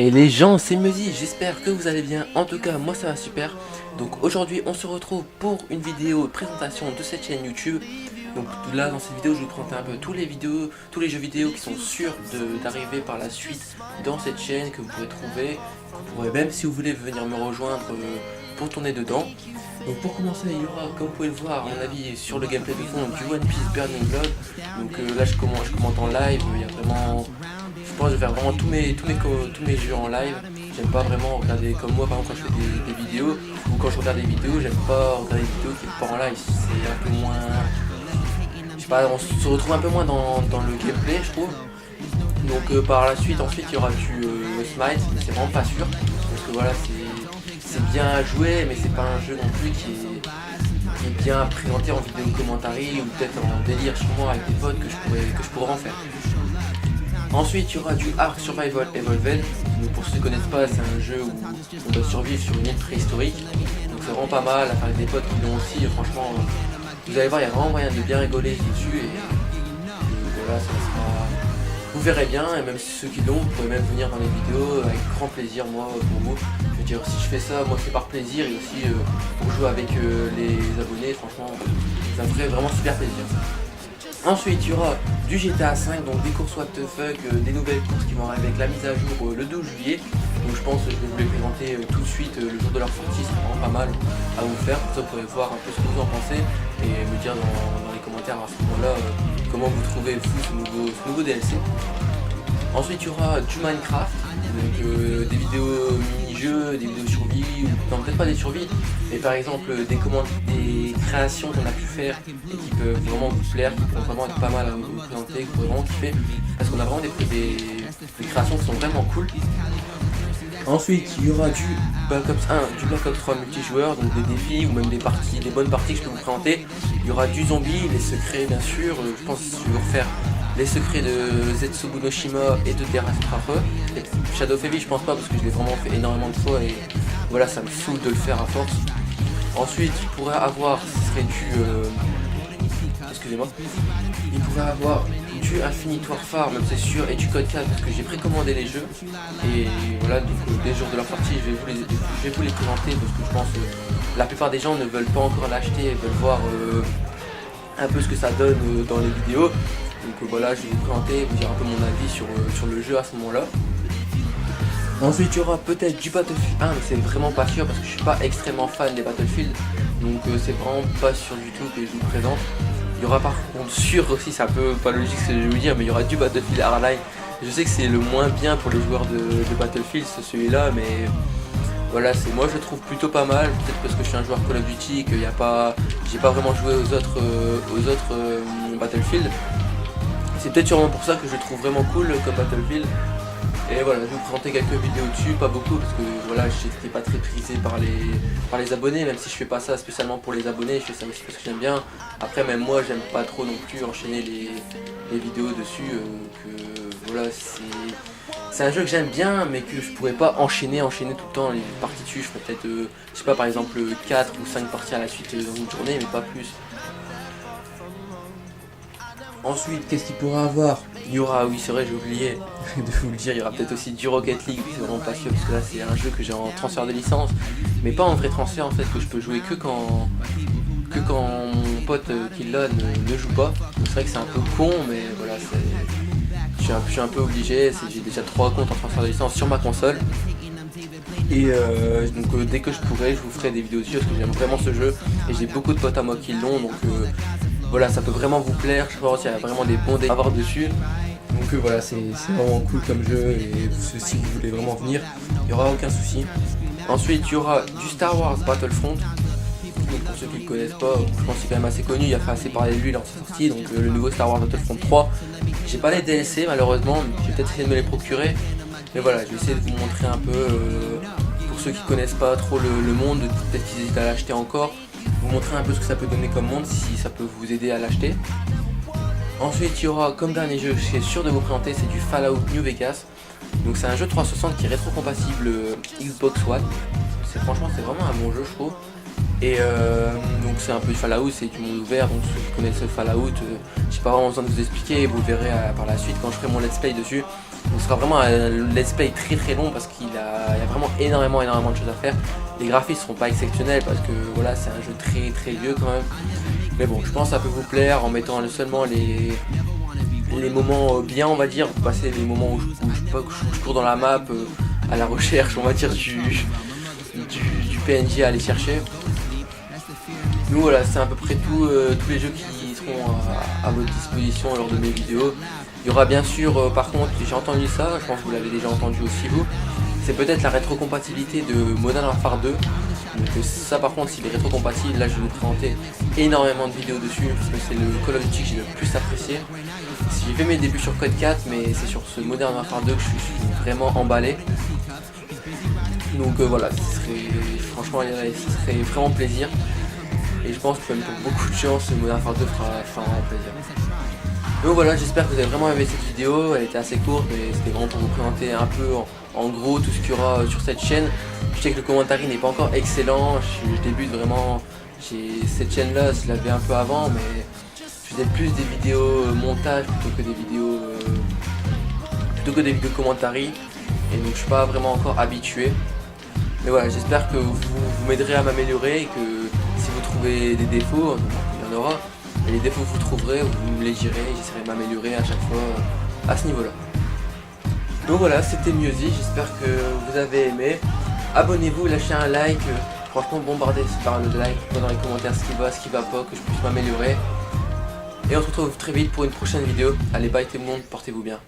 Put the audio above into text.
Et les gens, c'est Meuzy, j'espère que vous allez bien. En tout cas, moi ça va super. Donc aujourd'hui, on se retrouve pour une vidéo présentation de cette chaîne YouTube. Donc là, dans cette vidéo, je vous présente un peu tous les jeux vidéo qui sont sûrs d'arriver par la suite dans cette chaîne, que vous pourrez trouver, que vous pourrez même, si vous voulez, venir me rejoindre pour tourner dedans. Donc pour commencer, il y aura, comme vous pouvez le voir, à mon avis, sur le gameplay de fond, du One Piece Burning Blood. Donc là, je commente en live. Il y a vraiment, je pense que je vais faire vraiment tous mes jeux en live. J'aime pas vraiment regarder comme moi, par exemple, quand je fais des vidéos, ou quand je regarde des vidéos, j'aime pas regarder des vidéos qui sont pas en live. C'est un peu moins, je sais pas, on se retrouve un peu moins dans le gameplay, je trouve. Donc par la suite, ensuite, il y aura du Smite, mais c'est vraiment pas sûr, parce que voilà, c'est bien à jouer, mais c'est pas un jeu non plus qui est bien présenté en vidéo commentary ou peut-être en délire chez moi avec des potes que je pourrais en faire. Ensuite, il y aura du Ark Survival Evolved. Donc pour ceux qui ne connaissent pas, c'est un jeu où on doit survivre sur une île préhistorique. Donc c'est vraiment pas mal, à faire avec des potes qui l'ont aussi. Franchement, vous allez voir, il y a vraiment moyen de bien rigoler dessus. Et voilà, ça sera... Vous verrez bien, et même ceux qui l'ont, vous pouvez même venir dans les vidéos avec grand plaisir, moi, pour vous. Je veux dire, si je fais ça, moi c'est par plaisir et aussi pour jouer avec les abonnés, franchement, ça me ferait vraiment super plaisir. Ensuite, il y aura du GTA 5, donc des courses what the fuck, des nouvelles courses qui vont arriver avec la mise à jour le 12 juillet. Donc je pense que je vais vous les présenter tout de suite le jour de leur sortie, c'est vraiment pas mal à vous faire. Comme ça, vous pourrez voir un peu ce que vous en pensez et me dire dans les commentaires à ce moment-là comment vous trouvez vous ce nouveau DLC. Ensuite, il y aura du Minecraft, donc des vidéos mini-jeux, des vidéos survie, non peut-être pas des survies, mais par exemple des créations qu'on a pu faire et qui peuvent vraiment vous plaire, qui peuvent vraiment être pas mal à vous présenter, que vous pourrez vraiment kiffer, parce qu'on a vraiment des créations qui sont vraiment cool. Ensuite, il y aura du Black Ops 1, du Black Ops 3 multijoueur, donc des défis ou même des bonnes parties que je peux vous présenter. Il y aura du zombie, les secrets bien sûr, je pense que je vais vous refaire les secrets de Zetsubo no Shima et de Derastrafe. Shadow of Heavy, je pense pas parce que je l'ai vraiment fait énormément de fois et voilà, ça me saoule de le faire à force. Ensuite, il pourrait avoir, ce serait du... excusez-moi. Il pourrait avoir du Infinite Warfare, même c'est sûr, et du Code 4 parce que j'ai précommandé les jeux. Et voilà, donc des jours de leur sortie, je vais vous les présenter parce que je pense que la plupart des gens ne veulent pas encore l'acheter, veulent voir un peu ce que ça donne dans les vidéos. Donc voilà, je vais vous présenter, vous dire un peu mon avis sur le jeu à ce moment-là. Ensuite, il y aura peut-être du Battlefield 1, mais c'est vraiment pas sûr parce que je suis pas extrêmement fan des Battlefield. Donc c'est vraiment pas sûr du tout que je vous présente. Il y aura par contre sûr aussi, c'est un peu pas logique ce que je vais vous dire, mais il y aura du Battlefield Hardline. Je sais que c'est le moins bien pour les joueurs de Battlefield, celui-là, mais voilà, moi je le trouve plutôt pas mal. Peut-être parce que je suis un joueur Call of Duty, que j'ai pas vraiment joué aux autres Battlefield. C'est peut-être sûrement pour ça que je le trouve vraiment cool comme Battlefield. Et voilà, je vais vous présenter quelques vidéos dessus, pas beaucoup parce que voilà, j'étais pas très prisé par les abonnés, même si je fais pas ça spécialement pour les abonnés, je fais ça aussi parce que j'aime bien. Après même moi j'aime pas trop non plus enchaîner les vidéos dessus, que voilà, c'est un jeu que j'aime bien mais que je pourrais pas enchaîner tout le temps les parties dessus. Je ferais peut-être, je sais pas, par exemple 4 ou 5 parties à la suite dans une journée, mais pas plus. Ensuite, qu'est-ce qu'il pourra avoir? Il y aura, oui c'est vrai, j'ai oublié de vous le dire, il y aura peut-être aussi du Rocket League, c'est vraiment pas sûr parce que là c'est un jeu que j'ai en transfert de licence, mais pas en vrai transfert en fait, que je peux jouer que quand mon pote qui l'a ne joue pas. C'est vrai que c'est un peu con, mais voilà, je suis un peu obligé, j'ai déjà 3 comptes en transfert de licence sur ma console. Et donc dès que je pourrai, je vous ferai des vidéos dessus parce que j'aime vraiment ce jeu et j'ai beaucoup de potes à moi qui l'ont, donc voilà, ça peut vraiment vous plaire. Je pense qu'il y a vraiment des bons délires à voir dessus. Donc voilà, c'est vraiment cool comme jeu et si vous voulez vraiment venir, il n'y aura aucun souci. Ensuite, il y aura du Star Wars Battlefront. Donc pour ceux qui ne le connaissent pas, je pense que c'est quand même assez connu, il a fait assez parler de lui lors de sa sortie. Donc le nouveau Star Wars Battlefront 3. J'ai pas les DLC malheureusement, je vais peut-être essayer de me les procurer. Mais voilà, je vais essayer de vous montrer un peu, pour ceux qui ne connaissent pas trop le monde, peut-être qu'ils hésitent à l'acheter encore. Vous montrer un peu ce que ça peut donner comme monde, si ça peut vous aider à l'acheter. Ensuite il y aura comme dernier jeu, je suis sûr de vous présenter, c'est du Fallout New Vegas. Donc c'est un jeu 360 qui est rétro-compatible Xbox One. Franchement c'est vraiment un bon jeu je trouve. Et donc c'est un peu du Fallout, c'est du monde ouvert, donc ceux qui connaissent le Fallout, j'ai pas vraiment besoin de vous expliquer, vous le verrez par la suite quand je ferai mon let's play dessus. Donc ce sera vraiment un let's play très long parce qu'il y a vraiment énormément de choses à faire. Les graphismes seront pas exceptionnels parce que voilà, c'est un jeu très vieux quand même. Mais bon, je pense que ça peut vous plaire en mettant seulement les moments bien, on va dire. Vous passez les moments où je cours dans la map à la recherche, on va dire, du PNJ à aller chercher. Donc voilà, c'est à peu près tous les jeux qui seront à votre disposition lors de mes vidéos. Il y aura bien sûr, par contre, j'ai entendu ça, je pense que vous l'avez déjà entendu aussi vous, c'est peut-être la rétrocompatibilité de Modern Warfare 2. Donc ça par contre, s'il est rétrocompatible, là je vais vous présenter énormément de vidéos dessus, parce que c'est le Call of Duty que j'ai le plus apprécié. J'ai fait mes débuts sur Code 4, mais c'est sur ce Modern Warfare 2 que je suis vraiment emballé. Donc voilà, franchement, ce serait vraiment plaisir. Et je pense que même pour beaucoup de gens, ce Modern Warfare 2 fera vraiment plaisir. Donc voilà, j'espère que vous avez vraiment aimé cette vidéo. Elle était assez courte, mais c'était vraiment pour vous présenter un peu en gros tout ce qu'il y aura sur cette chaîne. Je sais que le commentaire n'est pas encore excellent, je débute vraiment. Cette chaîne là, je l'avais un peu avant, mais je faisais plus des vidéos montage plutôt que des vidéos commentary. Et donc je suis pas vraiment encore habitué. Mais voilà, j'espère que vous m'aiderez à m'améliorer et que si vous trouvez des défauts, il y en aura, et les défauts que vous trouverez, vous me les direz, j'essaierai de m'améliorer à chaque fois à ce niveau là. Donc voilà, c'était Miozy, j'espère que vous avez aimé. Abonnez-vous, lâchez un like, franchement bombardez par le like, dans les commentaires ce qui va pas, que je puisse m'améliorer. Et on se retrouve très vite pour une prochaine vidéo. Allez, bye tout le monde, portez-vous bien.